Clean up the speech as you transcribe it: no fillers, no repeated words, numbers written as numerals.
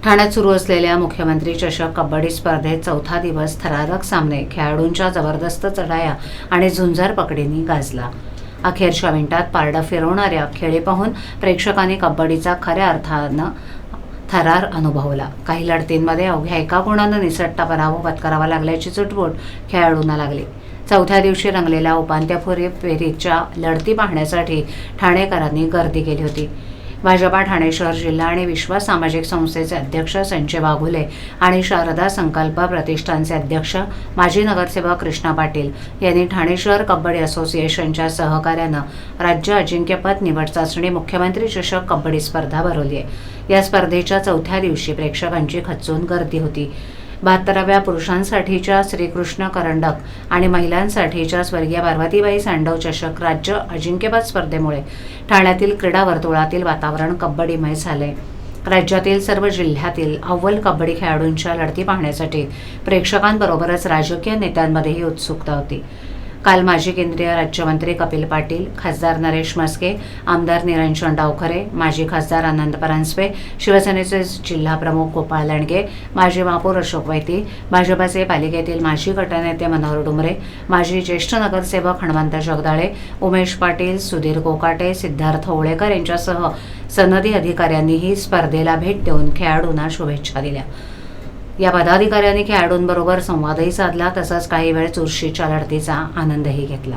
ठाण्यात सुरू असलेल्या मुख्यमंत्री चषक कबड्डी स्पर्धेत चौथा दिवस थरारक सामने, खेळाडूंच्या जबरदस्त चढाया आणि झुंजार पकडीने गाजला. अखेरच्या मिनिटात पारडं फिरवणाऱ्या खेळी पाहून प्रेक्षकांनी कबड्डीचा खऱ्या अर्थानं थरार अनुभवला. काही लढतींमध्ये अवघ्या एका गुणानं निसटता पराभव पत्करावा लागल्याची चुटपुट खेळाडूंना लागली. चौथ्या दिवशी रंगलेल्या उपांत्यपूर्व फेरीच्या लढती पाहण्यासाठी ठाणेकरांनी गर्दी केली होती. भाजपा ठाणे शहर जिल्हा आणि विश्वास सामाजिक संस्थेचे अध्यक्ष संजय वाघुले आणि शारदा संकल्प प्रतिष्ठानचे अध्यक्ष माजी नगरसेवक कृष्णा पाटील यांनी ठाणे शहर कबड्डी असोसिएशनच्या सहकार्यानं राज्य अजिंक्यपद निवड चाचणी मुख्यमंत्री चषक कबड्डी स्पर्धा भरवली आहे. या स्पर्धेच्या चौथ्या दिवशी प्रेक्षकांची खच्चून गर्दी होती. 72व्या पुरुषांसाठीच्या श्रीकृष्ण करंडक आणि महिलांसाठीच्या स्वर्गीय पार्वतीबाई सांडव चषक राज्य अजिंक्यपद स्पर्धेमुळे ठाण्यातील क्रीडा वर्तुळातील वातावरण कबड्डीमय झाले. राज्यातील सर्व जिल्ह्यातील अव्वल कबड्डी खेळाडूंच्या लढती पाहण्यासाठी प्रेक्षकांबरोबरच राजकीय नेत्यांमध्येही उत्सुकता होती. काल माजी केंद्रीय राज्यमंत्री कपिल पाटील, खासदार नरेश म्हस्के, आमदार निरंजन डावखरे, माजी खासदार आनंद परांजपे, शिवसेनेचे जिल्हाप्रमुख गोपाळ लांडगे, माजी महापौर अशोक वैती, भाजपाचे पालिकेतील माजी गटनेते मनोहर डुमरे, माजी ज्येष्ठ नगरसेवक हनुमंत जगदाळे, उमेश पाटील, सुधीर कोकाटे, सिद्धार्थ ओळेकर यांच्यासह सनदी अधिकाऱ्यांनीही स्पर्धेला भेट देऊन खेळाडूंना शुभेच्छा दिल्या. या पदाधिकाऱ्यांनी खेळाडूंबरोबर संवादही साधला, तसंच काही वेळ चुरशीच्या लढतीचा आनंदही घेतला.